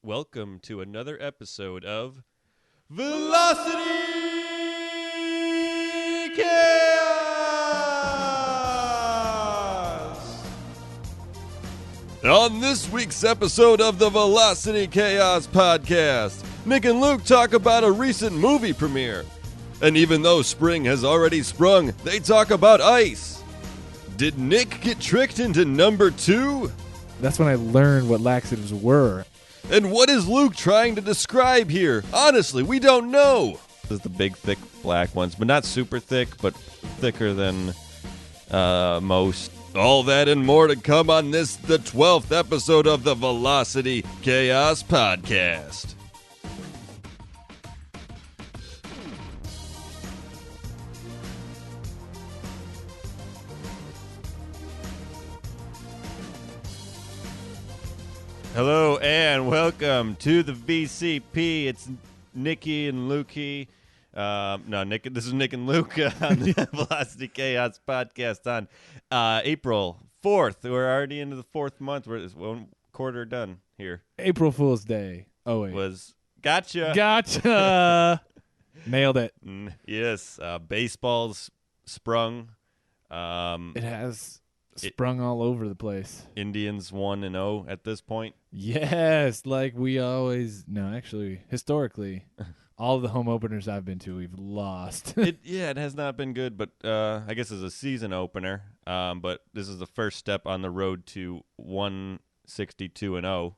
Welcome to another episode of Velocity Chaos! On this week's episode of the Velocity Chaos podcast, Nick and Luke talk about a recent movie premiere. And even though spring has already sprung, they talk about ice. Did Nick get tricked into number 2? That's when I learned what laxatives were. And what is Luke trying to describe here? Honestly, we don't know. This is the big, thick black ones, but not super thick, but thicker than most. All that and more to come on this, the 12th episode of the Velocity Chaos podcast. Hello and welcome to the VCP. It's Nikki and Lukey. This is Nick and Luke on the Velocity Chaos podcast on April 4th. We're already into the 4th month. We're one quarter done here. April Fool's Day. Oh, wait. Gotcha. Nailed it. Yes. Baseball's sprung. It has sprung all over the place. Indians 1-0 at this point. Yes, like we always. No, actually, historically, all of the home openers I've been to, we've lost. It has not been good, but I guess it's a season opener. But this is the first step on the road to 162-0.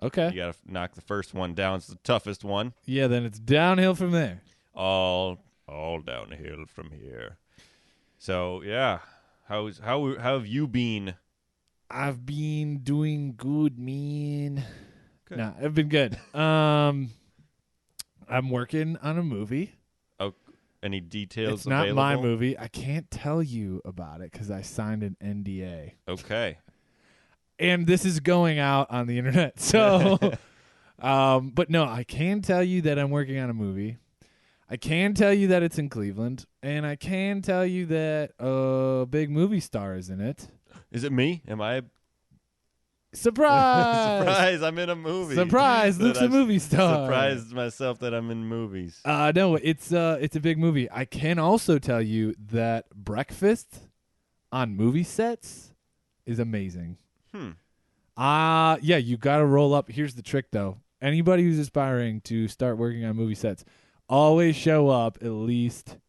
Okay. You got to knock the first one down. It's the toughest one. Yeah, then it's downhill from there. All downhill from here. So yeah, how have you been? I've been doing good, man. Good. Nah, I've been good. I'm working on a movie. Oh, any details It's not available? my movie. I can't tell you about it because I signed an NDA. Okay. And this is going out on the internet. So, but no, I can tell you that I'm working on a movie. I can tell you that it's in Cleveland. And I can tell you that a big movie star is in it. Is it me? Am I? Surprise! Surprise! I'm in a movie. Surprise! Luke's a movie star. Surprised myself that I'm in movies. No, it's a big movie. I can also tell you that breakfast on movie sets is amazing. Yeah, you got to roll up. Here's the trick, though. Anybody who's aspiring to start working on movie sets, always show up at least,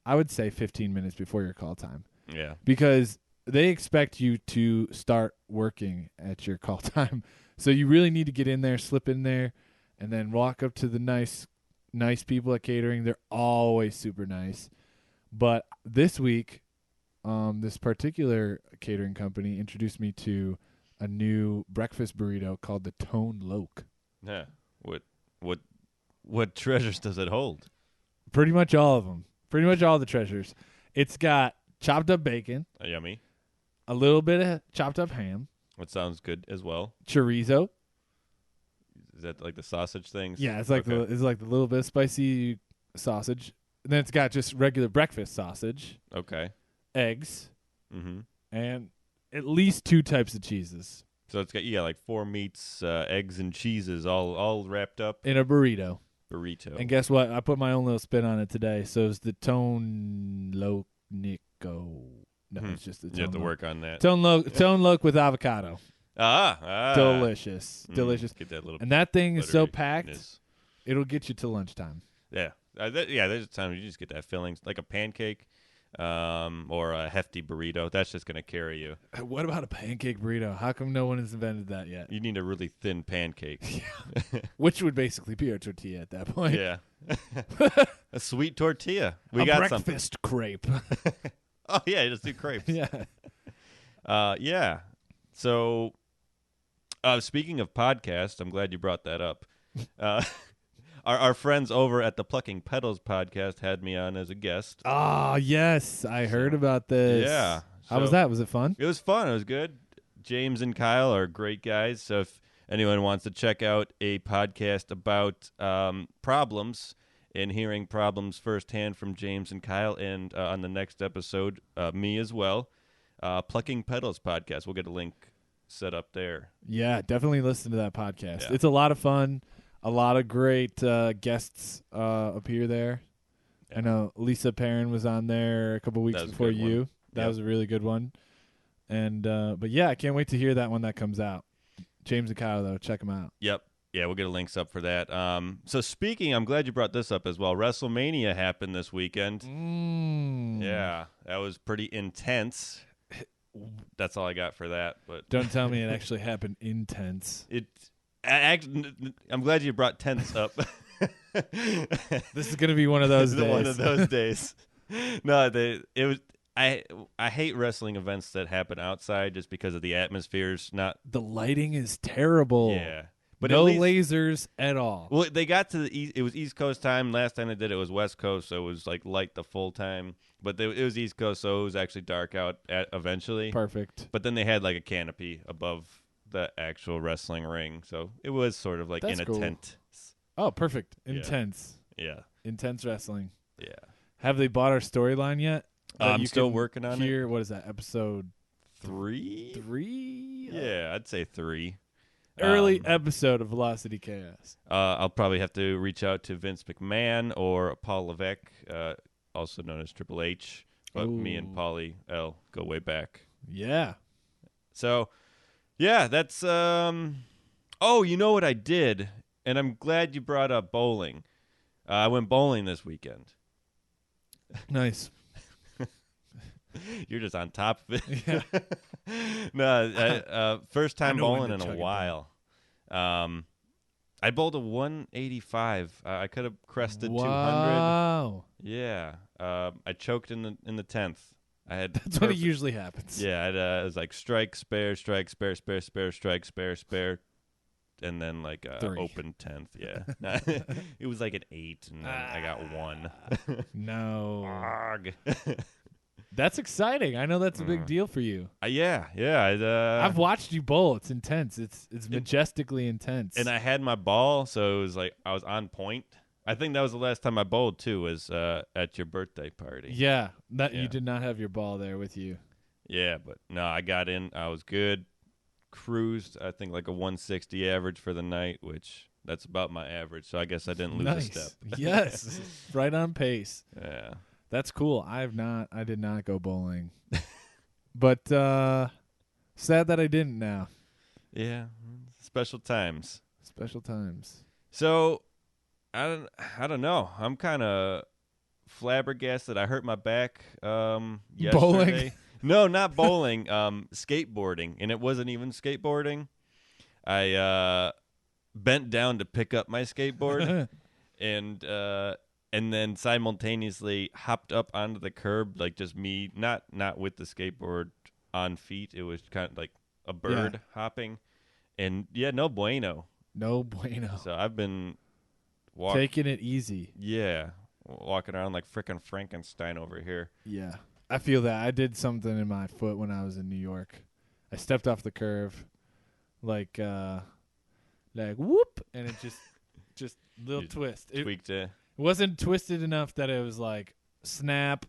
I would say, 15 minutes before your call time. Yeah. Because they expect you to start working at your call time. So you really need to get in there, slip in there, and then walk up to the nice people at catering. They're always super nice. But this week, this particular catering company introduced me to a new breakfast burrito called the Tone Loc. Yeah. What treasures does it hold? Pretty much all of them. Pretty much all the treasures. It's got chopped up bacon. Yummy. A little bit of chopped up ham. What sounds good as well. Chorizo. Is that like the sausage things? Yeah, it's like the little bit of spicy sausage. And then it's got just regular breakfast sausage. Okay. Eggs. Mm-hmm. And at least 2 types of cheeses. So it's got like 4 meats, eggs, and cheeses all wrapped up in a burrito. And guess what? I put my own little spin on it today. So it's the Tone Loc Nico. No, it's just the Tone You have to Loc. work on that. Tone Loc with avocado. Delicious. Delicious. Get that little and that thing is so buttery packed, goodness. It'll get you to lunchtime. Yeah. There's a time you just get that filling, like a pancake or a hefty burrito. That's just going to carry you. What about a pancake burrito? How come no one has invented that yet? You need a really thin pancake. Which would basically be a tortilla at that point. Yeah. A sweet tortilla. We got something. breakfast crepe. Oh, yeah, just do crepes. Yeah. Yeah. So, speaking of podcasts, I'm glad you brought that up. Our friends over at the Plucking Petals podcast had me on as a guest. Ah, yes. I heard about this. Yeah. How was that? Was it fun? It was fun. It was good. James and Kyle are great guys. So if anyone wants to check out a podcast about problems and hearing problems firsthand from James and Kyle, and on the next episode, me as well, Plucking Petals podcast. We'll get a link set up there. Yeah, definitely listen to that podcast. Yeah. It's a lot of fun. A lot of great guests appear there. Yeah. I know Lisa Perrin was on there a couple weeks before you. One. That was a really good one. And but yeah, I can't wait to hear that one that comes out. James and Kyle, though, check them out. Yep. Yeah, we'll get links up for that. So speaking, I'm glad you brought this up as well. WrestleMania happened this weekend. Yeah, that was pretty intense. That's all I got for that. But don't tell me it actually happened intense. I'm glad you brought tense up. This is gonna be one of those days. One of those days. No, it was. I hate wrestling events that happen outside just because of the atmosphere's not. The lighting is terrible. Yeah, but no at least, lasers at all. Well, they got to the it was East Coast time. Last time they did it was West Coast, so it was like light the full time. But it was East Coast, so it was actually dark out eventually. Perfect. But then they had like a canopy above the actual wrestling ring, so it was sort of like That's in a cool. tent. Oh, perfect. Intense. Yeah. Intense wrestling. Yeah. Have they bought our storyline yet? I'm still working on it. What is that? Episode 3? 3? Yeah, I'd say 3. Early episode of Velocity Chaos. I'll probably have to reach out to Vince McMahon or Paul Levesque, also known as Triple H. But me and Paulie L go way back. Yeah. So, yeah, that's oh, you know what I did? And I'm glad you brought up bowling. I went bowling this weekend. Nice. You're just on top of it. Yeah. No, first time bowling in a chug it while. I bowled a 185. I could have crested 200. Wow. Yeah. I choked in the 10th. I had That's what usually happens. Yeah, it was like strike, spare, strike, spare, spare, spare, strike, spare, spare, and then like open 10th. Yeah. It was like an 8, and then I got 1. No. That's exciting. I know that's a big deal for you. Yeah. I've watched you bowl. It's intense. It's majestically intense. And I had my ball, so it was like I was on point. I think that was the last time I bowled too. Was at your birthday party. Yeah, you did not have your ball there with you. Yeah, but no, I got in. I was good. Cruised. I think like a 160 average for the night, which that's about my average. So I guess I didn't lose a step. Yes, right on pace. Yeah. That's cool. I did not go bowling. But sad that I didn't now. Yeah. Special times. Special times. So I don't know. I'm kind of flabbergasted. I hurt my back yesterday. Bowling? No, not bowling. Skateboarding, and it wasn't even skateboarding. I bent down to pick up my skateboard and then simultaneously hopped up onto the curb, like just me, not with the skateboard on feet. It was kind of like a bird hopping. And, no bueno. No bueno. So I've been taking it easy. Yeah. Walking around like frickin' Frankenstein over here. Yeah. I feel that. I did something in my foot when I was in New York. I stepped off the curve like whoop, and it just little twist. Tweaked it. It wasn't twisted enough that it was like snap,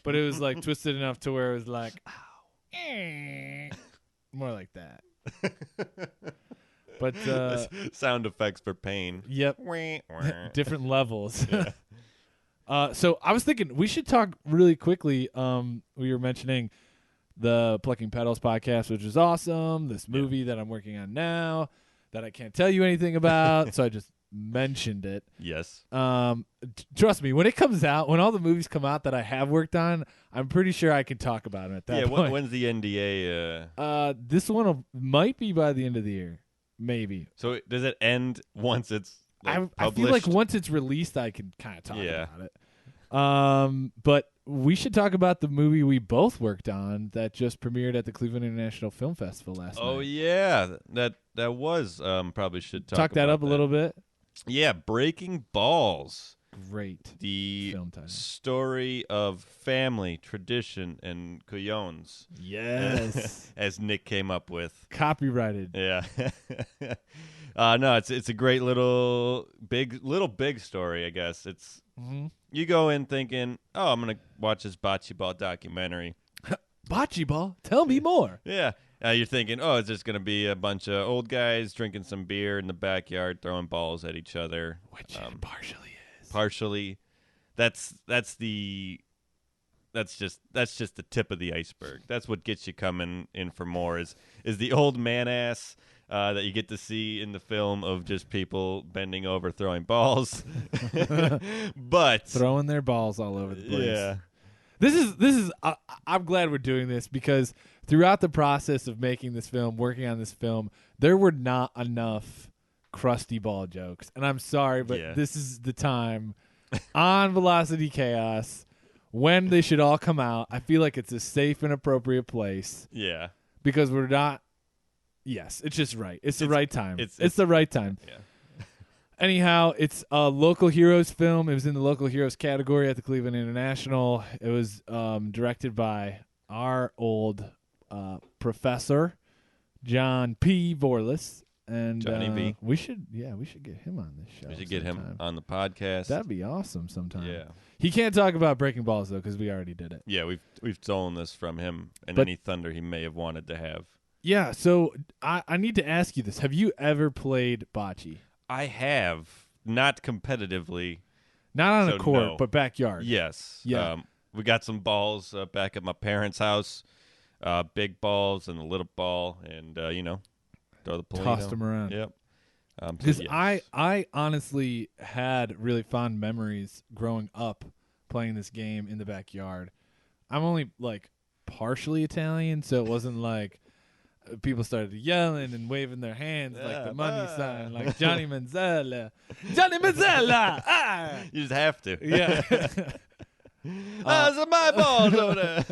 but it was like twisted enough to where it was like, ow. More like that. But sound effects for pain. Yep. Different levels. Yeah. So I was thinking we should talk really quickly. We were mentioning the Plucking Petals podcast, which is awesome. This movie that I'm working on now that I can't tell you anything about, so I just mentioned it. Yes. Trust me, when it comes out, when all the movies come out that I have worked on, I'm pretty sure I can talk about them at that point. When's the NDA? This one might be by the end of the year, maybe. So does it end once it's I feel like once it's released, I can kind of talk about it. But we should talk about the movie we both worked on that just premiered at the Cleveland International Film Festival last night. Oh yeah, that was probably should talk that up a little bit. Yeah, Breaking Balls. Great. The film title. Story of family, tradition, and couillons. Yes. As Nick came up with. Copyrighted. Yeah. No, it's a great little big story, I guess. It's you go in thinking, oh, I'm gonna watch this bocce ball documentary. Bocce ball? Tell me more. Yeah. You're thinking, oh, it's just going to be a bunch of old guys drinking some beer in the backyard, throwing balls at each other. Which it partially is. Partially. That's just the tip of the iceberg. That's what gets you coming in for more is the old man ass that you get to see in the film of just people bending over throwing balls. But throwing their balls all over the place. Yeah. This is I'm glad we're doing this because throughout the process of making this film, working on this film, there were not enough crusty ball jokes. And I'm sorry, but this is the time on Velocity Chaos when they should all come out. I feel like it's a safe and appropriate place. Yeah. Because we're not. Yes, it's just right. It's the right time. It's the right time. Yeah. Anyhow, it's a local heroes film. It was in the local heroes category at the Cleveland International. It was directed by our old professor, John P. Vorlis. And Johnny B. We should get him on this show. We should get him on the podcast. That'd be awesome sometime. Yeah. He can't talk about Breaking Balls though because we already did it. Yeah, we've stolen this from him and any thunder he may have wanted to have. Yeah, so I need to ask you this. Have you ever played bocce? I have, not competitively. Not on a court, but backyard. Yes. Yeah. We got some balls back at my parents' house, big balls and a little ball, and, throw the Polino. Tossed them around. Yep. Because I honestly had really fond memories growing up playing this game in the backyard. I'm only, partially Italian, so it wasn't like people started yelling and waving their hands like the money sign, like Johnny Manziel. Johnny Manziel! Ah! You just have to. Yeah. Those are my balls over there.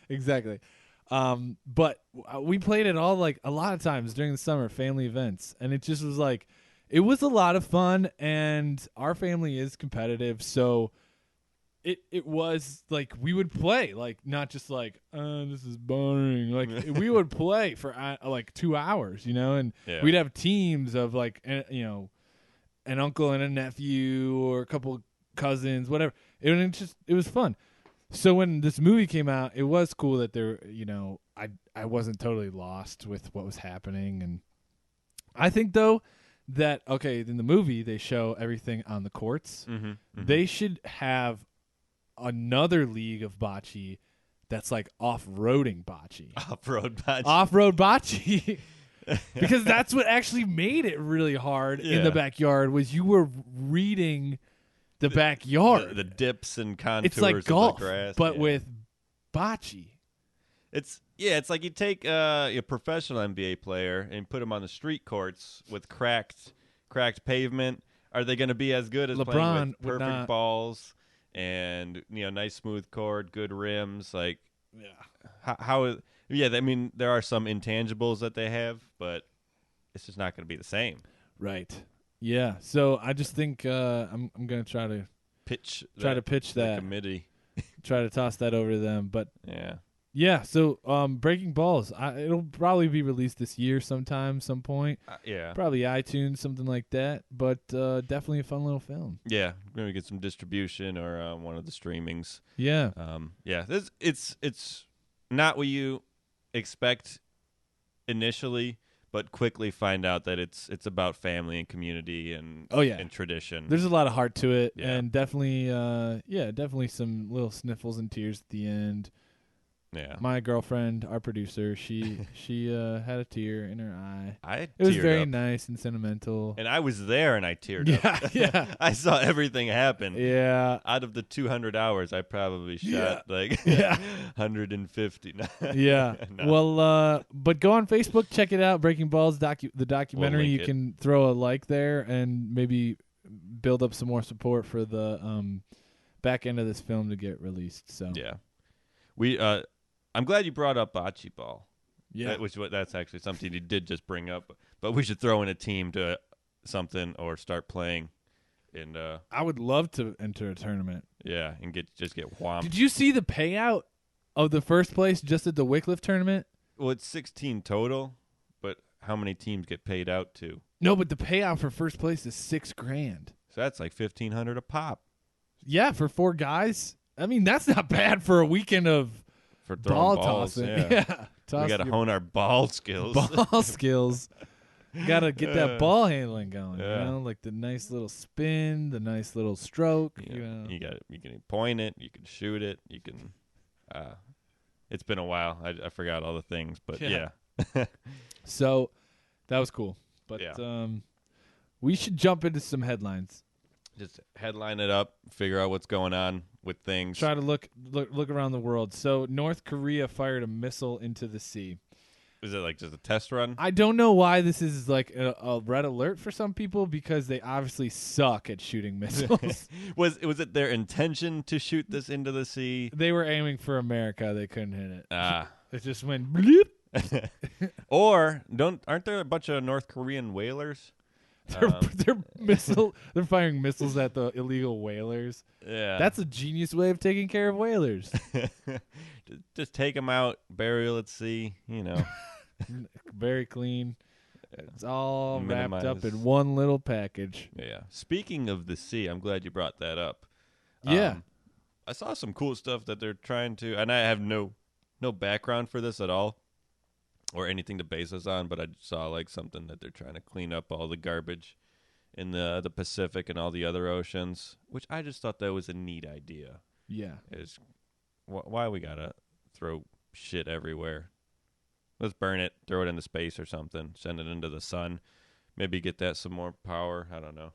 Exactly. But we played it all a lot of times during the summer, family events, and it just was it was a lot of fun, and our family is competitive, so it was we would play, not just this is boring. We would play for 2 hours, and we'd have teams of an uncle and a nephew or a couple cousins, whatever. It was fun. So when this movie came out, it was cool that I wasn't totally lost with what was happening. And I think, though, that, in the movie, they show everything on the courts. Mm-hmm, mm-hmm. They should have another league of bocce that's off-roading bocce. Off-road bocce. Off-road bocce. Because that's what actually made it really hard in the backyard was you were reading the backyard. The dips and contours it's like golf, of the grass. but with bocce. It's like you take a professional NBA player and put him on the street courts with cracked pavement. Are they going to be as good as LeBron playing with perfect balls and nice smooth court, good rims? How? Yeah, I mean there are some intangibles that they have, but it's just not going to be the same. Right. Yeah. So I just think I'm going to try to pitch that committee. Try to toss that over to them, but yeah. Yeah, so Breaking Balls, it'll probably be released this year sometime, some point. Yeah. Probably iTunes, something like that, but definitely a fun little film. Yeah, we're going to get some distribution or one of the streamings. Yeah. Yeah, it's not what you expect initially, but quickly find out that it's about family and community and and tradition. There's a lot of heart to it, and definitely definitely some little sniffles and tears at the end. Yeah, my girlfriend, our producer, she had a tear in her eye. It was very nice and sentimental. And I was there, and I teared up. Yeah, I saw everything happen. Yeah, out of the 200 hours, I probably shot 150. Yeah. No. Well, but go on Facebook, check it out. Breaking Balls, the documentary. You can throw a like there and maybe build up some more support for the back end of this film to get released. So yeah, I'm glad you brought up bocce ball. Yeah, that's actually something you did just bring up. But we should throw in a team to something or start playing. And I would love to enter a tournament. Yeah, and get whomped. Did you see the payout of the first place just at the Wycliffe tournament? Well, it's 16 total, but how many teams get paid out to? No, but the payout for first place is $6,000. So that's like $1,500 a pop. Yeah, for 4 guys. I mean, that's not bad for a weekend of for throwing ball balls. tossing. Yeah. Toss We got to your hone our ball skills. ball skills. Got to get that ball handling going. Yeah. You know, like the nice little spin, the nice little stroke. Yeah. You know, You can point it. You can shoot it. You can. It's been a while. I forgot all the things, but yeah. So that was cool. But we should jump into some headlines. Just headline it up. Figure out what's going on with things. Try to look around the world. So North Korea fired a missile into the sea. Is it like just a test run? I don't know why this is like a red alert for some people because they obviously suck at shooting missiles. Was it their intention to shoot this into the sea? They were aiming for America. They couldn't hit it. It just went bleep. Or aren't there a bunch of North Korean whalers? They're firing missiles at the illegal whalers. Yeah. That's a genius way of taking care of whalers. Just take them out, burial at sea, Very clean. It's all Minimize. wrapped up in one little package. Yeah. Speaking of the sea, I'm glad you brought that up. Yeah. I saw some cool stuff that they're trying to, and I have no background for this at all or anything to base this on, but I saw like something that they're trying to clean up all the garbage in the Pacific and all the other oceans, which I just thought that was a neat idea. Yeah. Is why we gotta throw shit everywhere. Let's burn it, throw it into space or something, send it into the sun, maybe get that some more power. I don't know.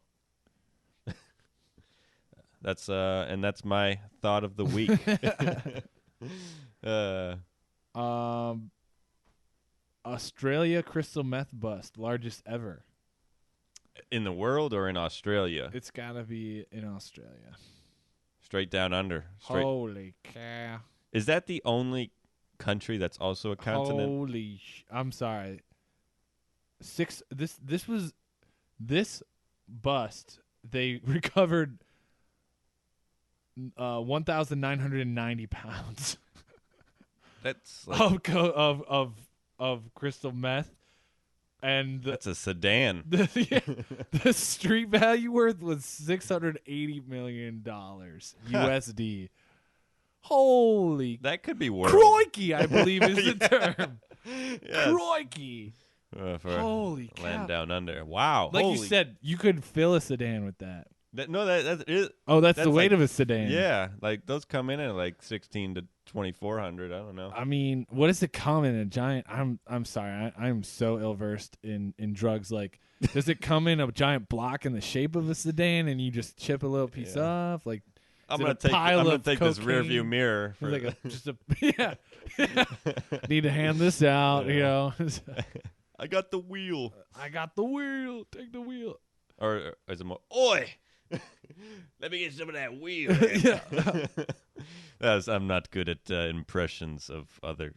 That's my thought of the week. Australia crystal meth bust, largest ever. In the world or in Australia? It's gotta be in Australia. Straight down under. Holy cow! Is that the only country that's also a continent? I'm sorry. This bust. They recovered 1,990 pounds. That's like, of crystal meth, and that's a sedan. The street value worth was $680 million USD. Holy, that could be worth. Crikey, I believe is the term. Yes. Crikey. Holy cow. Land down under. Wow. Like you said, you could fill a sedan with that. That is. Oh, that's the weight like, of a sedan. Yeah, like those come in at like 16 to 2,400. I don't know. I mean, what does it come in a giant? I'm sorry, I'm so ill versed in drugs. Like, does it come in a giant block in the shape of a sedan, and you just chip a little piece off? Like, I'm gonna take this rear view mirror. For like yeah. Need to hand this out. I got the wheel. I got the wheel. Take the wheel. Or is it more? Oi! Let me get some of that wheel. Yeah. I'm not good at impressions of other.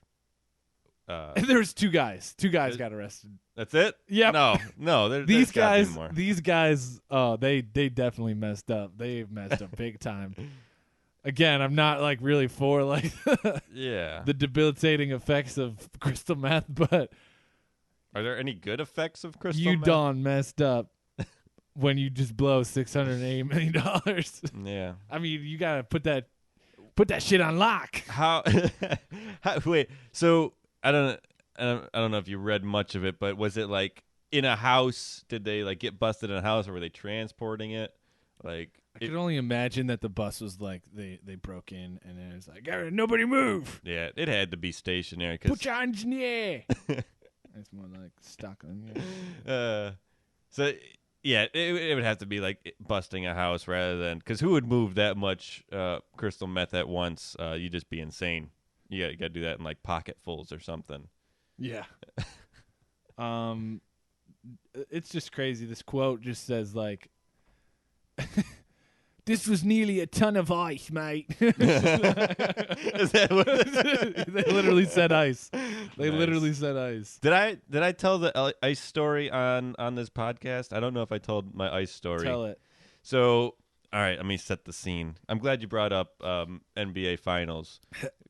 There's two guys. Two guys got arrested. That's it? Yep. No. These guys. Oh, they definitely messed up. They've messed up big time. Again, I'm not like really for like the debilitating effects of crystal meth, but are there any good effects of crystal you meth? done messed up when you just blow $680 million. Yeah. I mean, you gotta put that shit on lock. How wait, so I don't know if you read much of it, but was it like in a house? Did they like get busted in a house, or were they transporting it? Like I could only imagine that the bus was like they broke in and then it's like, nobody move. Yeah, it had to be stationary. Put your hands in the air. It's more like stuck on you. So yeah, it would have to be like busting a house rather than, because who would move that much crystal meth at once? You'd just be insane. You got to do that in like pocketfuls or something. Yeah. It's just crazy. This quote just says like, "This was nearly a ton of ice, mate." Is that what they literally said ice. They Nice. literally said ice. Did I tell the ice story on this podcast? I don't know if I told my ice story. Tell it. So, all right, let me set the scene. I'm glad you brought up NBA Finals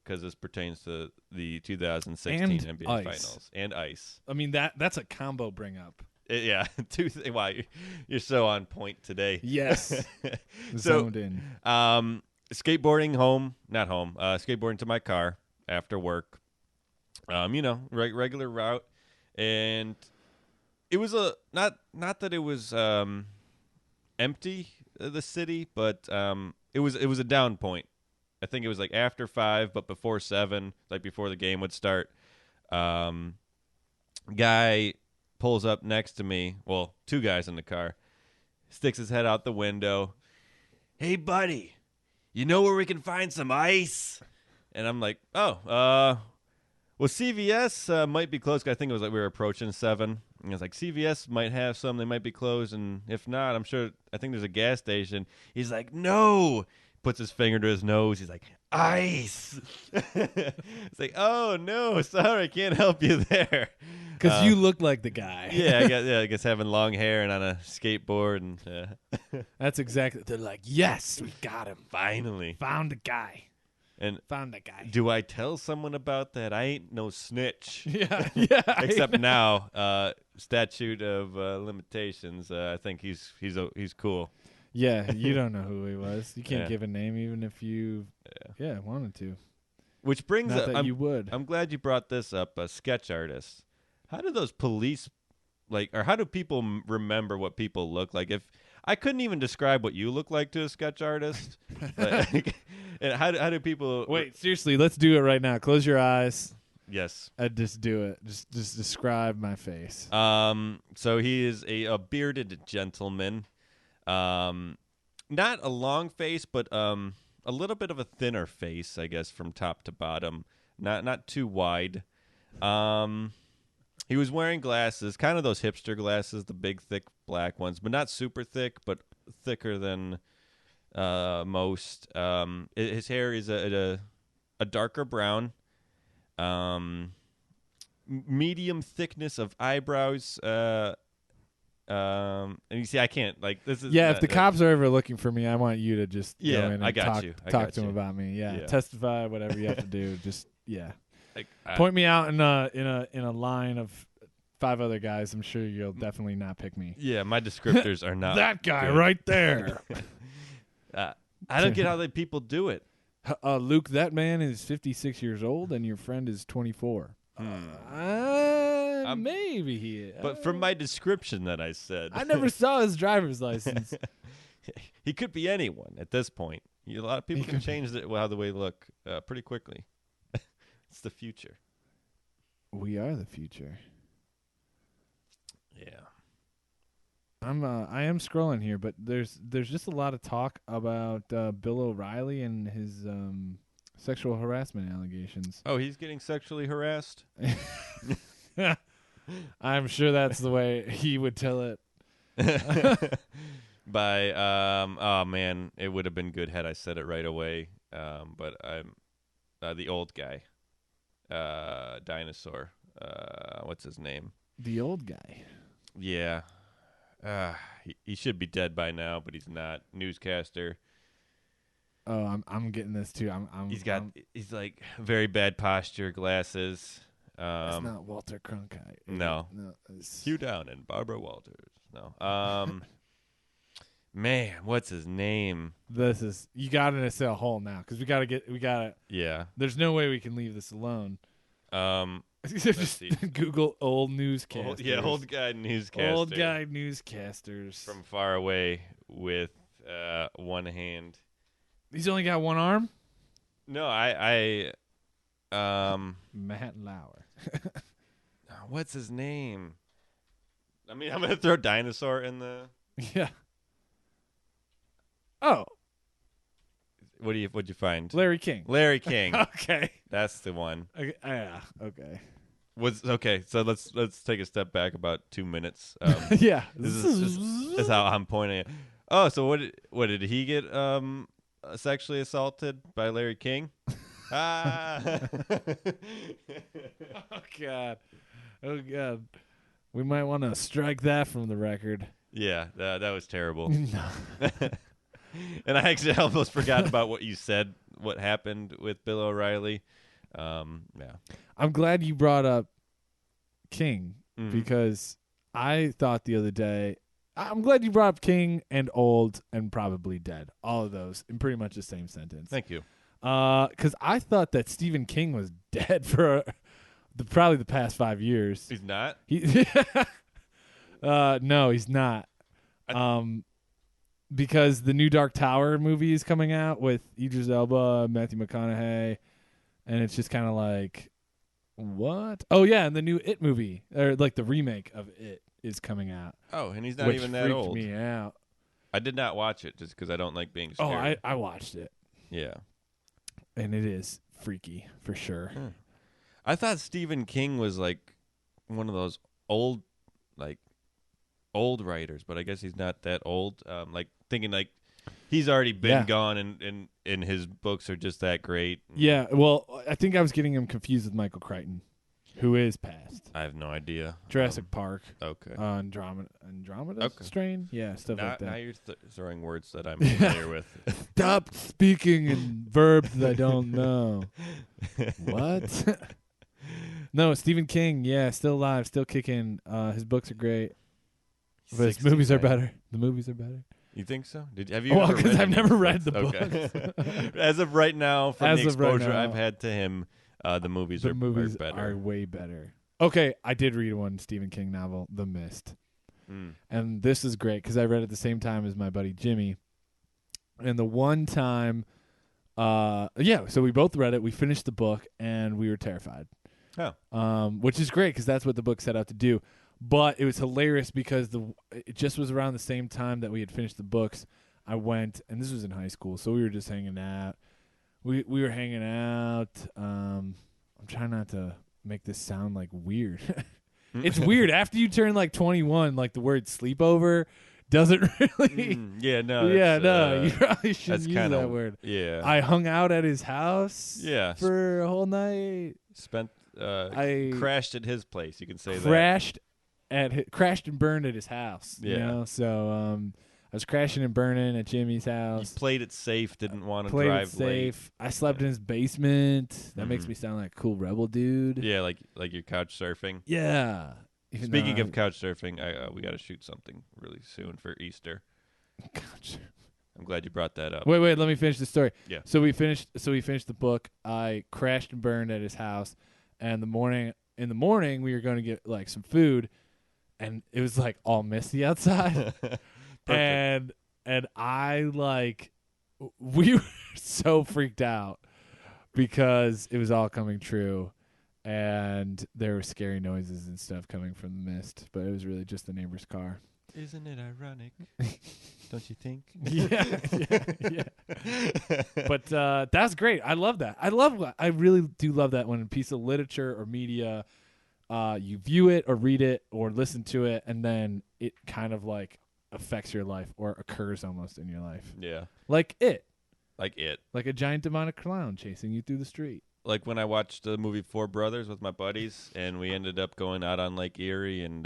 because this pertains to the 2016 And NBA ice. Finals and ice. I mean that's a combo bring up. Yeah, wow, you're so on point today. Yes. So, Zoned in. skateboarding to my car. after work. Regular route, and it was not that it was empty, the city, but it was a down point. I think it was like after 5, but before 7, like before the game would start. Guy pulls up next to me. Well, 2 guys in the car. Sticks his head out the window. Hey, buddy, you know where we can find some ice? And I'm like, well, CVS might be closed. I think it was like we were approaching 7. And I was like, CVS might have some. They might be closed. And if not, I think there's a gas station. He's like, no. Puts his finger to his nose. He's like, ice. It's like, oh, no, sorry, I can't help you there. Because you look like the guy. I guess having long hair and on a skateboard. And That's exactly. They're like, yes, we got him. Finally. Found the guy. And found the guy. Do I tell someone about that? I ain't no snitch. Yeah. Except now, statute of limitations. I think he's cool. Yeah, you don't know who he was. You can't give a name even if you wanted to. Which brings Not up, that you would. I'm glad you brought this up. Sketch artists. How do those police or how do people remember what people look like? If I couldn't even describe what you look like to a sketch artist, and how do people? Wait, seriously, let's do it right now. Close your eyes. Yes. Just do it. Just describe my face. So he is a bearded gentleman. Not a long face, but a little bit of a thinner face, I guess, from top to bottom. Not too wide. He was wearing glasses, kind of those hipster glasses, the big, thick black ones, but not super thick, but thicker than most. His hair is a darker brown. Medium thickness of eyebrows. And you see, I can't this is. Yeah, if the cops are ever looking for me, I want you to just go in and I got talk to them about me. Yeah, testify, whatever you have to do. Just point me out in a line of 5 other guys. I'm sure you'll definitely not pick me. Yeah, my descriptors are not that guy good. right there. I don't get how people do it. Luke, that man is 56 years old, and your friend is 24. Maybe he is. But from my description that I said. I never saw his driver's license. He could be anyone at this point. A lot of people can change how the way they look pretty quickly. It's the future. We are the future. Yeah. I am scrolling here, but there's just a lot of talk about Bill O'Reilly and his sexual harassment allegations. Oh, he's getting sexually harassed? I'm sure that's the way he would tell it. By oh man, it would have been good had I said it right away. But I'm the old guy. Dinosaur. What's his name? The old guy. Yeah. He should be dead by now, but he's not. Newscaster. Oh, I'm getting this too. He's like very bad posture, glasses. It's not Walter Cronkite. No. Hugh Down and Barbara Walters. No. Man, what's his name? You got to say a hole now because we gotta. Yeah. There's no way we can leave this alone. Just Google old newscasters. Old guy newscaster. Old guy newscasters from far away with one hand. He's only got one arm? No, I Matt Lauer. What's his name? I mean, I'm gonna throw dinosaur in the. Yeah. Oh. What'd you find? Larry King. Larry King. Okay. That's the one. Okay. Yeah. Okay. Okay. So let's take a step back about 2 minutes. Yeah. This is how I'm pointing it. Oh, so what did he get sexually assaulted by Larry King? Oh God. We might want to strike that from the record. Yeah, that was terrible. And I actually almost forgot about what you said, what happened with Bill O'Reilly. Yeah. I'm glad you brought up King because I thought the other day, I'm glad you brought up King and old and probably dead. All of those in pretty much the same sentence. Thank you. Because I thought that Stephen King was dead for probably the past 5 years. He's not? No, he's not. Because the new Dark Tower movie is coming out with Idris Elba, Matthew McConaughey, and it's just kind of like, what? Oh, yeah, and the new It movie, or like the remake of It, is coming out. Oh, and he's not even that old. Which freaked me out. I did not watch it just because I don't like being Oh, scared. I watched it. Yeah. And it is freaky, for sure. I thought Stephen King was like one of those old writers, but I guess he's not that old. Like thinking like he's already been gone and his books are just that great. Yeah, well, I think I was getting him confused with Michael Crichton, who is past. I have no idea. Jurassic Park. Okay. Andromeda Strain? Yeah, stuff like that. Now you're throwing words that I'm familiar with. Stop speaking in verbs that I don't know. What? No, Stephen King, still alive, still kicking. His books are great. But his movies are better. The movies are better. You think so? Have you? Well, because I've never read the books. As of right now, from the exposure I've had to him, the movies are better. Are way better. Okay, I did read one Stephen King novel, The Mist. And this is great because I read it at the same time as my buddy Jimmy. And the one time, so we both read it. We finished the book, and we were terrified. Oh. Which is great because that's what the book set out to do. But it was hilarious because it just was around the same time that we had finished the books. I went, and this was in high school, so we were just hanging out. We were hanging out. I'm trying not to make this sound like weird. It's weird after you turn like 21. Like the word sleepover doesn't really. You probably shouldn't use that word. Yeah, I hung out at his house. Yeah, for a whole night. I crashed at his place. You can say crashed and burned at his house. Yeah. You know? So I was crashing and burning at Jimmy's house. You played it safe, didn't want to drive safe. Late. I slept in his basement. That makes me sound like a cool rebel dude. Yeah, like you're couch surfing. Yeah. Speaking of couch surfing, we got to shoot something really soon for Easter. Gotcha. I'm glad you brought that up. Wait, let me finish the story. Yeah. So we finished the book. I crashed and burned at his house, and in the morning we were going to get like some food, and it was like all misty outside. And I we were so freaked out because it was all coming true, and there were scary noises and stuff coming from the mist, but it was really just the neighbor's car. Isn't it ironic? Don't you think? Yeah. But that's great. I love that. I really do love that when a piece of literature or media, you view it or read it or listen to it, and then it kind of like affects your life or occurs almost in your life. Yeah. Like It. Like a giant demonic clown chasing you through the street. Like when I watched the movie Four Brothers with my buddies, and we ended up going out on Lake Erie and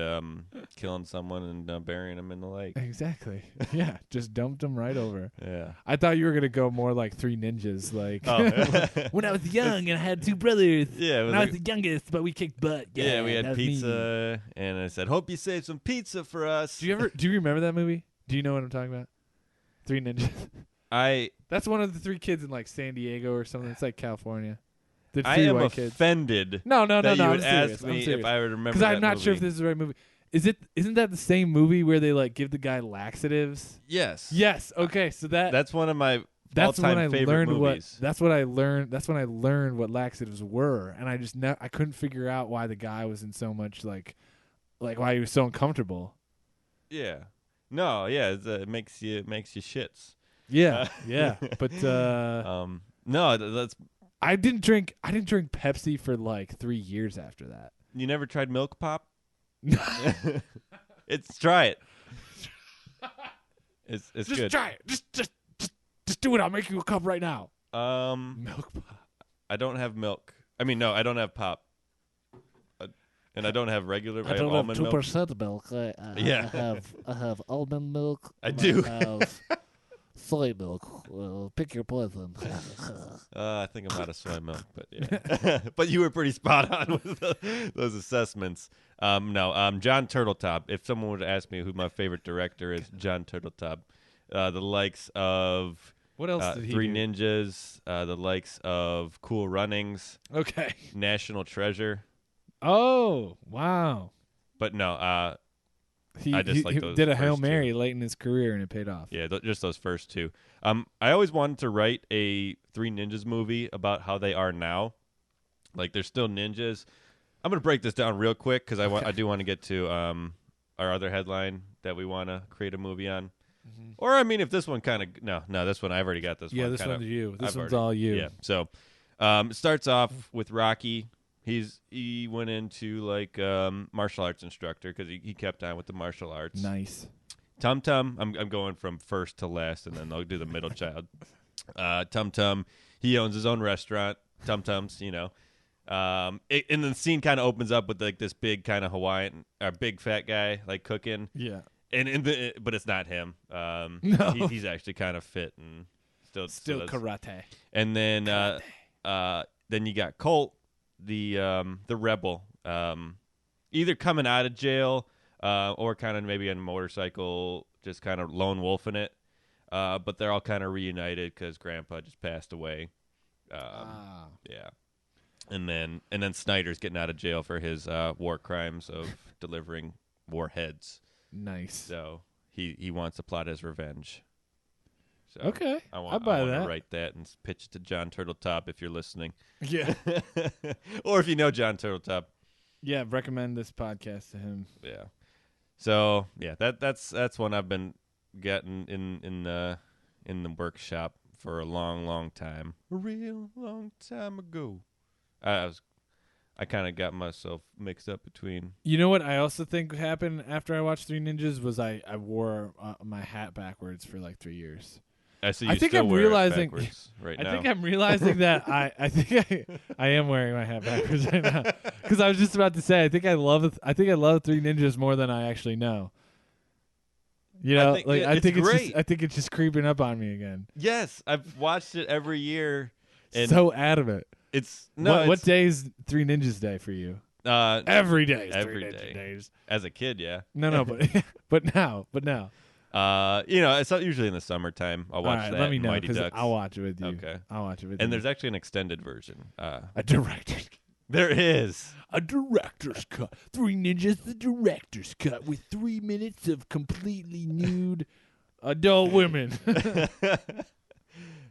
killing someone and burying him in the lake. Exactly. Yeah, just dumped him right over. Yeah. I thought you were going to go more like Three Ninjas. Like, when I was young and I had two brothers. Yeah. I was the youngest, but we kicked butt. Yeah, we had pizza, and I said, hope you save some pizza for us. Do you remember that movie? Do you know what I'm talking about? Three Ninjas. That's one of the three kids in like San Diego or something. It's like California. I am offended. No. That you would ask me if I would remember. Because I'm not sure if this is the right movie. Isn't that the same movie where they like give the guy laxatives? Yes. Yes. Okay. So that's one of my all-time favorite movies. That's when I learned what laxatives were, and I couldn't figure out why the guy was in so much like why he was so uncomfortable. Yeah. No. Yeah. It makes you shits. Yeah. Yeah. But no. That's. I didn't drink Pepsi for like 3 years after that. You never tried Milk Pop? Try it. It's just good. Try it. Just do it. I'll make you a cup right now. Milk Pop. I don't have milk. I mean, no, I don't have pop. And I don't have regular. I don't have 2% milk. I have almond milk. I do. Have soy milk. Pick your poison. I think I'm out of soy milk, but yeah. But you were pretty spot on with those assessments. John Turteltaub. If someone would ask me who my favorite director is, John Turteltaub. The likes of What else did he Three do? Ninjas, the likes of Cool Runnings, Okay. National Treasure. Oh, wow. But no, He, I just he like those did a Hail first two. Mary late in his career, and it paid off. Yeah, just those first two. I always wanted to write a Three Ninjas movie about how they are now. Like, they're still ninjas. I'm going to break this down real quick because I do want to get to our other headline that we want to create a movie on. Mm-hmm. Or, I mean, if this one kind of... No, this one, I've already got this one. Yeah, this one's you. This one's all you. Yeah, so it starts off with Rocky. He went into, like, martial arts instructor because he kept on with the martial arts. Nice. Tum Tum, I'm going from first to last, and then they'll do the middle child. Tum Tum, he owns his own restaurant. Tum Tums, you know. And the scene kind of opens up with like this big kind of Hawaiian, big fat guy like cooking. Yeah. But it's not him. No. He's actually kind of fit and still karate. And then then you got Colt, the rebel, either coming out of jail or kind of maybe on a motorcycle, just kind of lone wolfing it. But they're all kind of reunited because Grandpa just passed away. Yeah. And then Snyder's getting out of jail for his war crimes of delivering warheads. Nice. So he wants to plot his revenge. So Okay. I buy that. want to write that and pitch it to John Turtletop if you're listening. Yeah. Or if you know John Turtletop. Yeah, recommend this podcast to him. Yeah. So yeah, that's one I've been getting in the workshop for a long time. A real long time ago. I kind of got myself mixed up between. You know what I also think happened after I watched Three Ninjas was I wore my hat backwards for like 3 years. I think I'm realizing right I now. think I'm realizing that I think I am wearing my hat backwards right now because I was just about to say I think I love Three Ninjas more than I actually know. You know, I think it's just creeping up on me again. Yes, I've watched it every year. And so adamant. What day is Three Ninjas Day for you? Every day. Is every Three day. Ninja Days. As a kid, yeah. No, but now. It's usually in the summertime. I'll watch that. Let me know Mighty Ducks. I'll watch it with you. Okay, I'll watch it with you. And there's actually an extended version. A director's. There is a director's cut. Three Ninjas, the director's cut, with 3 minutes of completely nude adult women.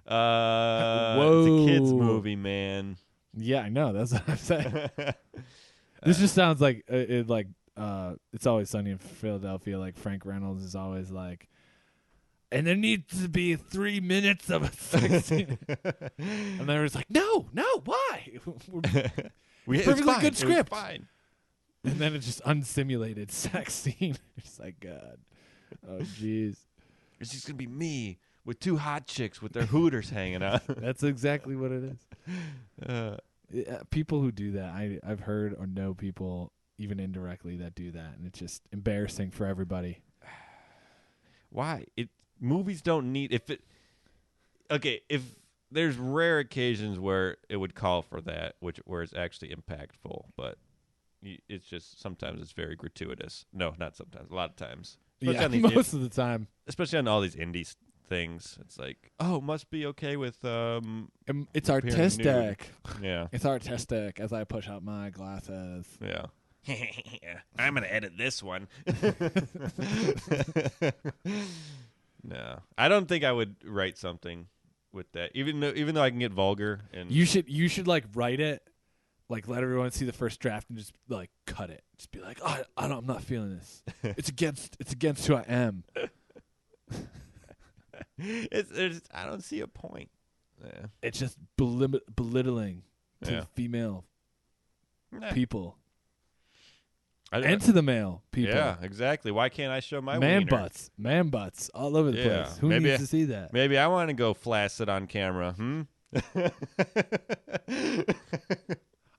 It's a kids movie, man. Yeah, I know. That's what I'm saying. This just sounds like It's Always Sunny in Philadelphia. Like Frank Reynolds is always like, and there needs to be 3 minutes of a sex scene. And then it's like, no, why? Perfectly good script. Fine. And then it's just unsimulated sex scene. It's like, God. Oh, jeez. It's just going to be me with 2 hot chicks with their hooters hanging out. That's exactly what it is. People who do that, I've heard or know people even indirectly that do that, and it's just embarrassing for everybody. Why? Movies don't need if there's rare occasions where it would call for that, where it's actually impactful, but it's just sometimes it's very gratuitous. No, not sometimes. A lot of times. Yeah, most of the time. Especially on all these indie things. It's like, oh, must be okay with it's artistic. Yeah. It's artistic as I push out my glasses. Yeah. I'm going to edit this one. No. I don't think I would write something with that. Even though I can get vulgar and you should like write it, like let everyone see the first draft and just like cut it. Just be like, oh, I'm not feeling this. It's against who I am. I don't see a point. Yeah. It's just belittling to female people. And to the male people. Yeah, exactly. Why can't I show my man wiener? Man butts all over the place. Who needs to see that? Maybe I want to go flaccid on camera.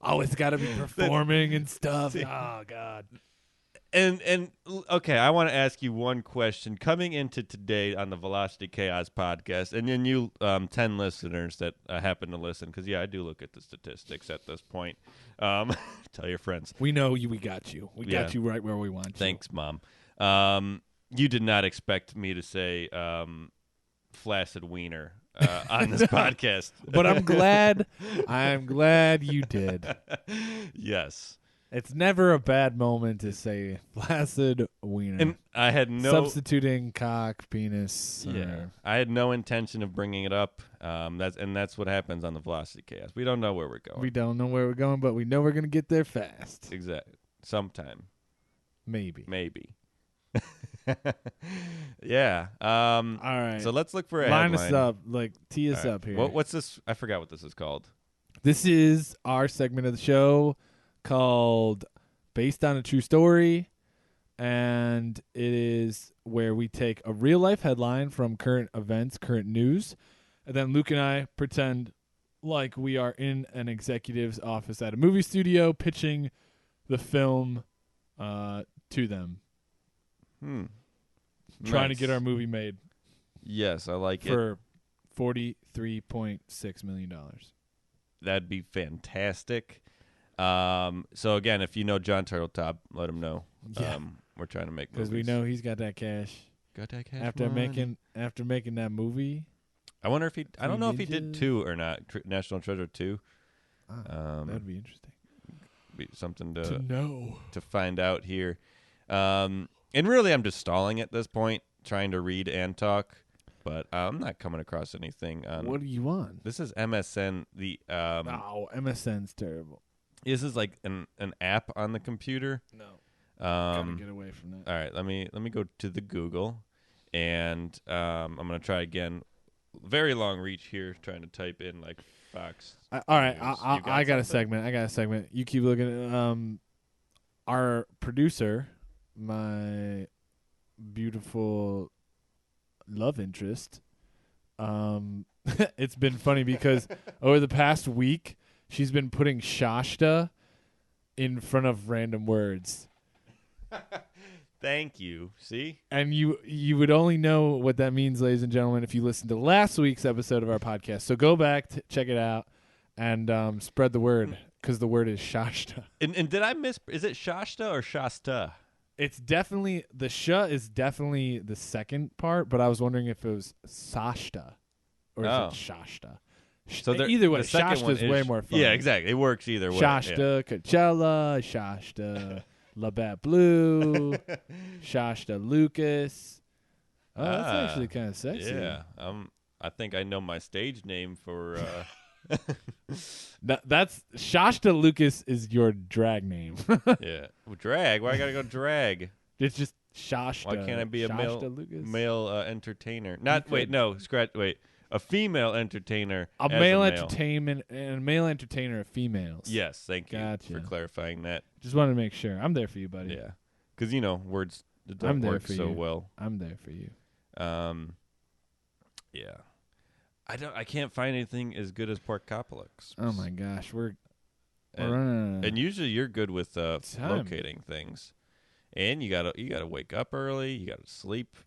Oh, it's got to be performing and stuff. Oh, God. And okay, I want to ask you one question. Coming into today on the Velocity Chaos podcast, and then you 10 listeners that happen to listen, because, I do look at the statistics at this point. Tell your friends. We know you. We got you. We got you right where we want you. Thanks, Mom. You did not expect me to say flaccid wiener on this podcast. But I'm glad you did. Yes. It's never a bad moment to say flaccid wiener. And I had no substituting cock, penis. Yeah, I had no intention of bringing it up. That's what happens on the Velocity Chaos. We don't know where we're going. We don't know where we're going, but we know we're going to get there fast. Exactly. Sometime. Maybe. Yeah. All right. So let's look for a Line headline. us up. Tee us All right. up here. What's this? I forgot what this is called. This is our segment of the show called Based on a True Story. And it is where we take a real-life headline from current events, current news, and then Luke and I pretend like we are in an executive's office at a movie studio pitching the film to them. Trying to get our movie made. Yes, I like for $43.6 million. That'd be fantastic. So again, if you know John Turtletop, let him know. Yeah. We're trying to make movies. Because we know he's got that cash. Got that cash after money. making that movie. I wonder if I don't know if he did 2 or not. National Treasure 2. That'd be interesting. Be something to know. To find out here. And really, I'm just stalling at this point, trying to read and talk. But I'm not coming across anything. What do you want? This is MSN. MSN's terrible. This is like an app on the computer. No. Gotta get away from that. All right, let me go to the Google, and I'm gonna try again. Very long reach here, trying to type in like Fox. All right, I got a segment. You keep looking at our producer, my beautiful love interest. It's been funny because over the past week, she's been putting Shasta in front of random words. Thank you. See? And you would only know what that means, ladies and gentlemen, if you listened to last week's episode of our podcast. So go back, check it out, and spread the word, because the word is Shasta. And did I miss? Is it Shasta or Shasta? It's definitely, the sh is definitely the second part, but I was wondering if it was Sashta or is it Shasta. So either way, the second Shasta's way more fun. Yeah, exactly. It works either way. Shasta, Coachella, Shasta, Labatt Blue, Shasta Lucas. Oh, that's actually kind of sexy. Yeah. I think I know my stage name for... That's Shasta Lucas is your drag name. Yeah. Well, drag? Why I gotta go drag? It's just Shasta. Why can't I be a Lucas? male entertainer? A female entertainer. A male entertainment and a male entertainer of females. Yes, thank you Gotcha. for clarifying that. Just wanted to make sure. I'm there for you, buddy. Yeah, because words don't work so well. I'm there for you. Yeah. I can't find anything as good as Porkopolis. Oh my gosh, we're running. And usually you're good with locating things, and you gotta wake up early. You gotta sleep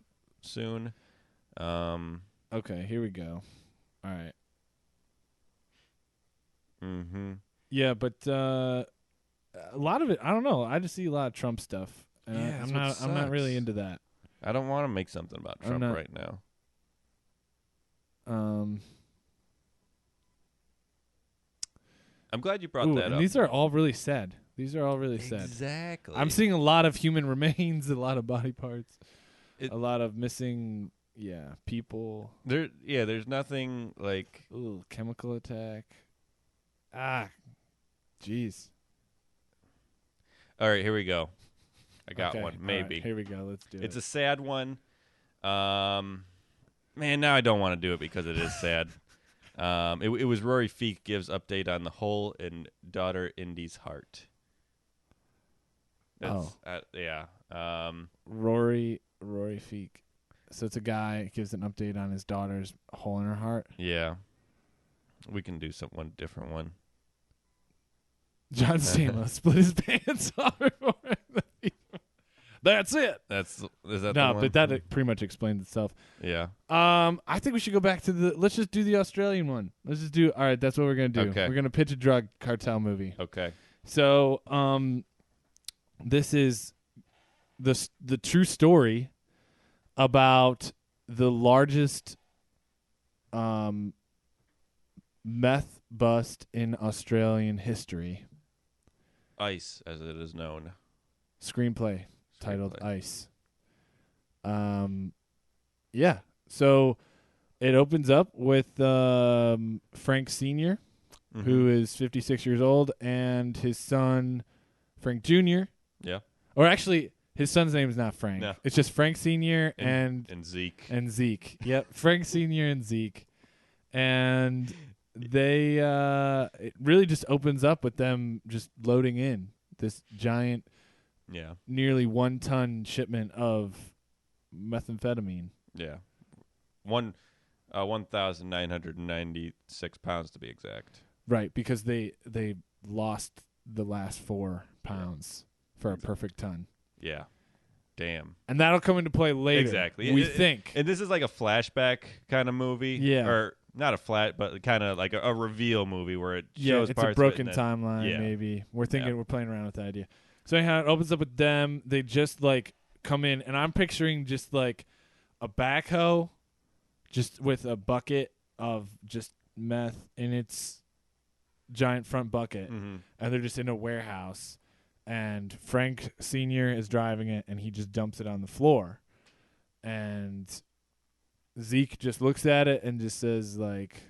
soon. Okay, here we go. All right. Mm-hmm. Yeah, but a lot of it, I don't know. I just see a lot of Trump stuff. Yeah, I'm not really into that. I don't want to make something about Trump right now. I'm glad you brought that up. These are all really sad. Exactly. I'm seeing a lot of human remains, a lot of body parts, a lot of missing, people. There's nothing like... Ooh, chemical attack. Jeez. All right, here we go. I got one, maybe. Right, here we go. Let's do it. It's a sad one. Man, now I don't want to do it because it is sad. It was Rory Feek gives update on the hole in daughter Indy's heart. Yeah. Rory Feek. So it's a guy gives an update on his daughter's hole in her heart. Yeah. We can do one different one. John Stamos split his pants off before That's it. Is that no, the one? but that pretty much explains itself. Yeah. I think we should go back to let's just do the Australian one. Let's just do. All right, that's what we're gonna do. Okay. We're gonna pitch a drug cartel movie. Okay. So, this is the true story about the largest meth bust in Australian history. Ice, as it is known. Screenplay titled Ice. Yeah. So it opens up with Frank Sr., who is 56 years old, and his son, Frank Jr. Yeah. Or actually, his son's name is not Frank. No. It's just Frank Sr. and Zeke. And Zeke. Yep. Frank Sr. and Zeke. And they it really just opens up with them just loading in this giant, nearly 1 ton shipment of methamphetamine. Yeah. 1,996 pounds to be exact. Right, because they lost the last 4 pounds for a perfect ton. Yeah. Damn. And that'll come into play later. Exactly. We think. And this is like a flashback kind of movie. Yeah. Or not a flat, but kind of like a reveal movie where it shows it's parts a broken of it timeline, maybe. We're thinking we're playing around with the idea. So anyhow, it opens up with them. They just like come in, and I'm picturing just like a backhoe just with a bucket of just meth in its giant front bucket. And they're just in a warehouse. And Frank Sr. is driving it, and he just dumps it on the floor. And Zeke just looks at it and just says, like,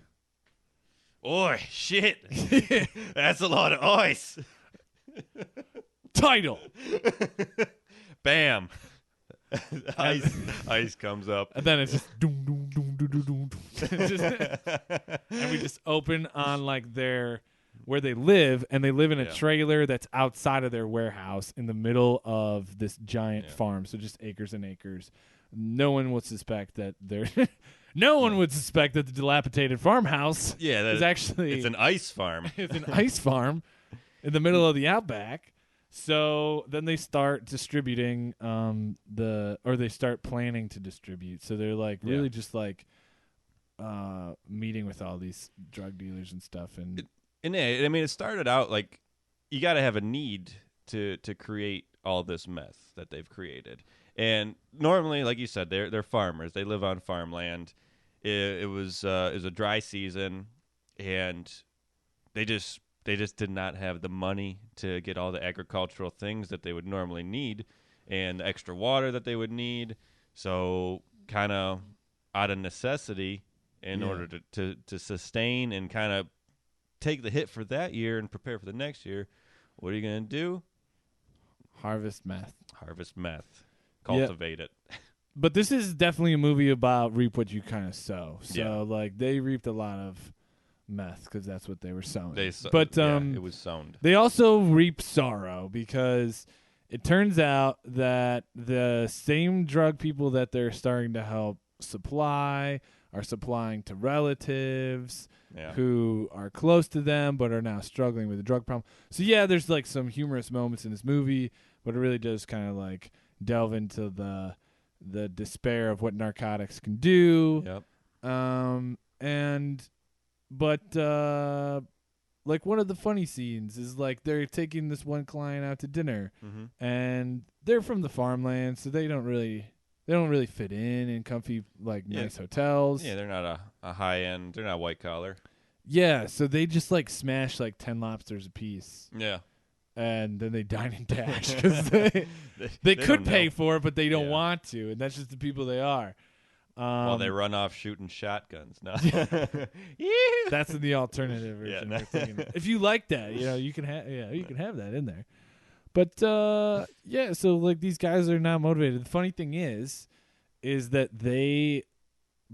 "Oi, shit. That's a lot of ice." Title. Bam. Ice comes up. And then it's just doom, doom, doom, doom, doom, doom. And we just open on, like, where they live, and they live in a trailer that's outside of their warehouse in the middle of this giant farm. So just acres and acres. No one would suspect that no one would suspect that the dilapidated farmhouse is actually it's an ice farm. It's an ice farm in the middle of the outback. So then they start distributing they start planning to distribute. So they're like really just like meeting with all these drug dealers and stuff. And I mean, it started out like you got to have a need to create all this meth that they've created. And normally, like you said, they're farmers. They live on farmland. It was a dry season, and they just did not have the money to get all the agricultural things that they would normally need, and the extra water that they would need. So, kind of out of necessity, in order to sustain and kind of take the hit for that year and prepare for the next year, what are you going to do? Harvest meth. Cultivate it. But this is definitely a movie about reap what you kind of sow. So, like, they reaped a lot of meth because that's what they were sowing. It was sown. They also reap sorrow because it turns out that the same drug people that they're starting to help supply are supplying to relatives who are close to them but are now struggling with a drug problem. So, there's, like, some humorous moments in this movie, but it really does kind of, like, delve into the despair of what narcotics can do. Yep. Like, one of the funny scenes is, like, they're taking this one client out to dinner, and they're from the farmland, so they don't really fit in comfy, like, nice hotels. Yeah, they're not a high end. They're not white collar. Yeah, so they just, like, smash, like, 10 lobsters a piece. Yeah. And then they dine and dash because they could pay for it, but they don't want to, and that's just the people they are. While they run off shooting shotguns. No. That's in the alternative version. If you like that, you can have that in there. But so like these guys are now motivated. The funny thing is that they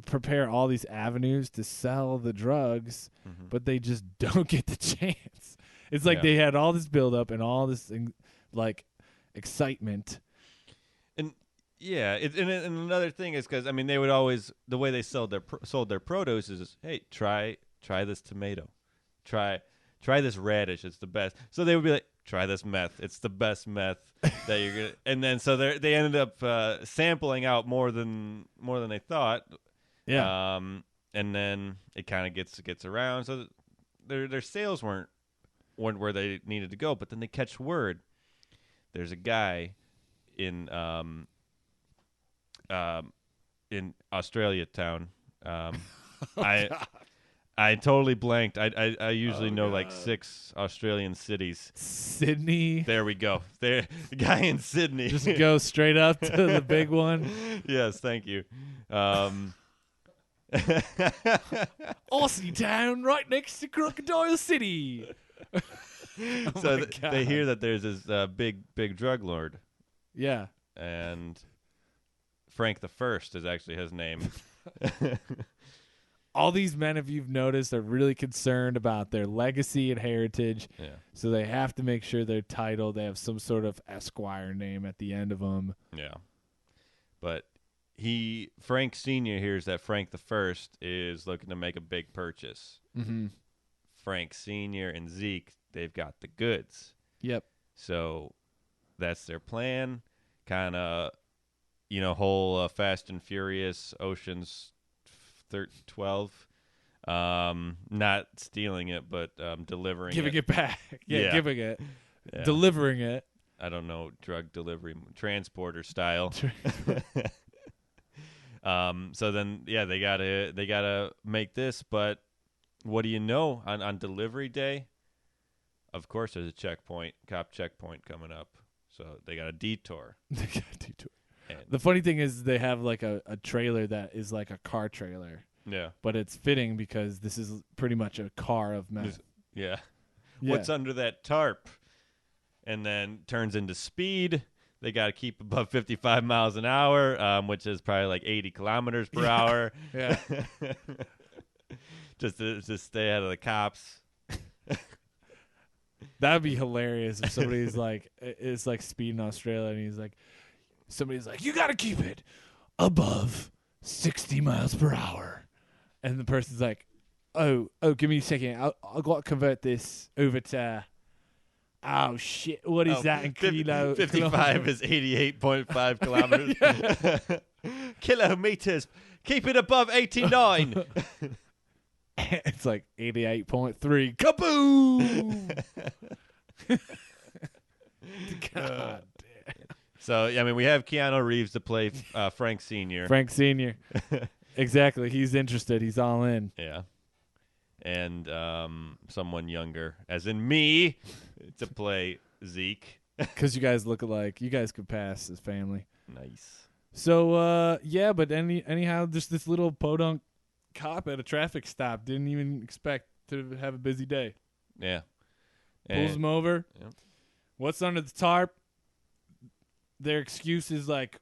prepare all these avenues to sell the drugs, but they just don't get the chance. It's like they had all this buildup and all this like excitement. And and another thing is because I mean they would always the way they sold their produce is hey try this tomato, try this radish, it's the best. So they would be like try this meth, it's the best meth that you're gonna. And then so they ended up sampling out more than they thought. Yeah. And then it kind of gets around. So their sales weren't where they needed to go, but then they catch word there's a guy in Australia town I totally blanked. I usually know like God. 6 Australian cities. Sydney. There we go. There, the guy in Sydney. Just go straight up to the big one. Yes, thank you. Aussie town, right next to Crocodile City. So my they God. hear that there's this big drug lord, Yeah. and Frank the First is actually his name. All these men, if you've noticed, are really concerned about their legacy and heritage. Yeah. So they have to make sure their title, they have some sort of Esquire name at the end of them. Yeah. But Frank Sr. hears that Frank the First is looking to make a big purchase. Mm-hmm. Frank Sr. and Zeke, they've got the goods. Yep. So that's their plan. Kind of, whole Fast and Furious, Ocean's 12. Not stealing it, but delivering Giving it back. Yeah. Giving it. Yeah. Delivering it. I don't know, drug delivery, transporter style. So then, yeah, they gotta make this, but what do you know? On delivery day, of course, there's a cop checkpoint coming up. So they got a detour. They got a detour. And, The funny thing is they have like a trailer that is like a car trailer, yeah, but it's fitting because this is pretty much a car of meth. yeah. Yeah. What's under that tarp? And then turns into speed. They got to keep above 55 miles an hour, which is probably like 80 kilometers per hour. Yeah. just to stay out of the cops. That would be hilarious if somebody's like, is like speeding in Australia and somebody's like, you got to keep it above 60 miles per hour. And the person's like, oh, give me a second. I've got to convert this over to, oh, shit. What is that in kilo? 55 is 88.5 kilometers. Kilometers. Keep it above 89. It's like 88.3. Kaboom! God damn. So, I mean, we have Keanu Reeves to play Frank Sr. Frank Sr. Exactly. He's interested. He's all in. Yeah. And someone younger, as in me, to play Zeke. Because you guys look alike. You guys could pass as family. Nice. So, yeah, but anyhow, just this little podunk cop at a traffic stop didn't even expect to have a busy day. Yeah. Pulls him over. Yep. What's under the tarp? Their excuse is like,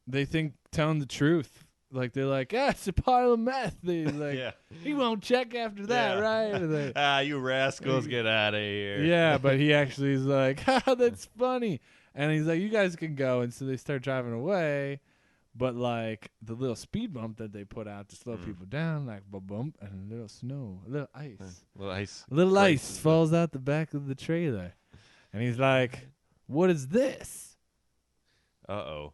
they think telling the truth. Like, they're like, it's a pile of meth. They're like, Yeah. he won't check after that, Yeah. right? And they- You rascals, get out of here. yeah, but he actually is like, that's funny. And he's like, you guys can go. And so they start driving away. But, like, the little speed bump that they put out to slow people down, like, bump, and a little snow, a little ice. Little ice. A little Breaks ice the- falls out the back of the trailer. And he's like, what is this? Uh-oh.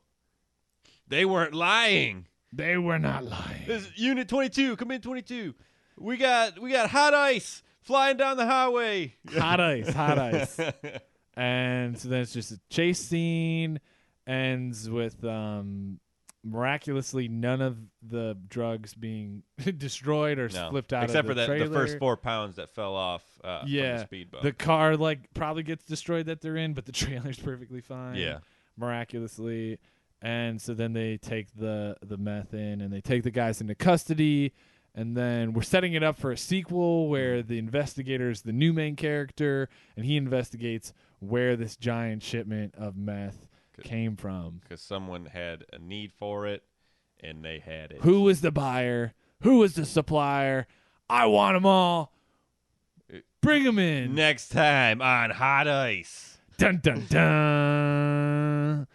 They weren't lying. They were not lying. This is Unit 22. Come in, 22. We got hot ice flying down the highway. Hot ice, hot ice. And so then it's just a chase scene. Ends with miraculously none of the drugs being destroyed or No. flipped out Except of the for the trailer. first 4 pounds that fell off from Yeah, the speed bump. the car like probably gets destroyed that they're in, but the trailer's perfectly fine. Yeah. Miraculously. And so then they take the meth in and they take the guys into custody. And then we're setting it up for a sequel where the investigator is the new main character and he investigates where this giant shipment of meth came from. Because someone had a need for it, and they had it. Who was the buyer? Who was the supplier? I want them all. Bring them in. Next time on Hot Ice. Dun, dun, dun.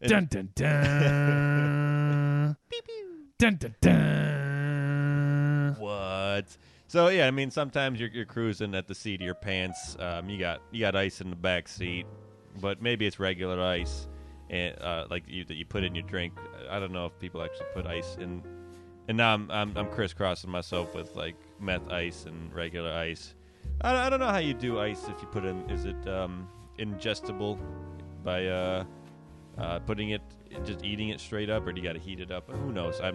Dun, dun, dun. Dun, dun, dun. What? So yeah, I mean, sometimes you're cruising at the seat of your pants. You got ice in the back seat, but maybe it's regular ice, and like that you put in your drink. I don't know if people actually put ice in. And now I'm crisscrossing myself with like meth ice and regular ice. I don't know how you do ice if you put in. Is it ingestible by putting it just eating it straight up, or do you got to heat it up? Who knows? I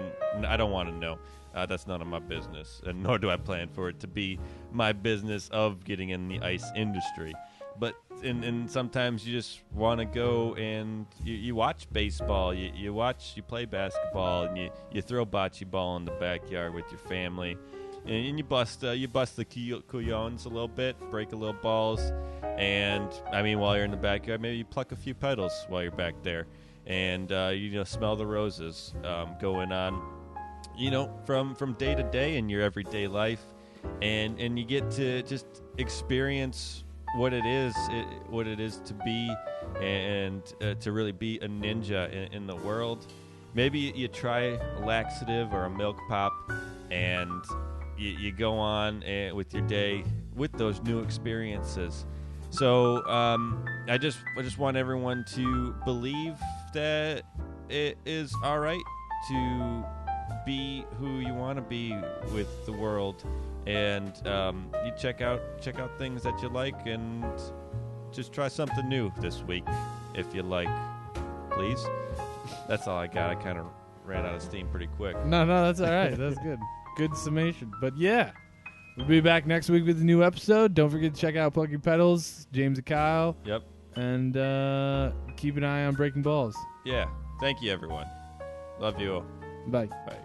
don't want to know. That's none of my business, and nor do I plan for it to be my business of getting in the ice industry. But and sometimes you just want to go and you watch baseball, you play basketball, and you throw bocce ball in the backyard with your family, and you bust the couillons a little bit, break a little balls, and I mean while you're in the backyard, maybe you pluck a few petals while you're back there, and you smell the roses going on, from day to day in your everyday life, and you get to just experience what it is to be and to really be a ninja in the world. Maybe you try a laxative or a milk pop, and you go on with your day with those new experiences. So I just want everyone to believe that it is all right to be who you want to be with the world. And you check out things that you like, and just try something new this week if you like, please. That's all I got. I kind of ran out of steam pretty quick. No, that's all right. That's good. Good summation. But yeah, we'll be back next week with a new episode. Don't forget to check out Plucking Petals, James and Kyle. Yep. And keep an eye on Breaking Balls. Yeah. Thank you, everyone. Love you all. Bye. Bye.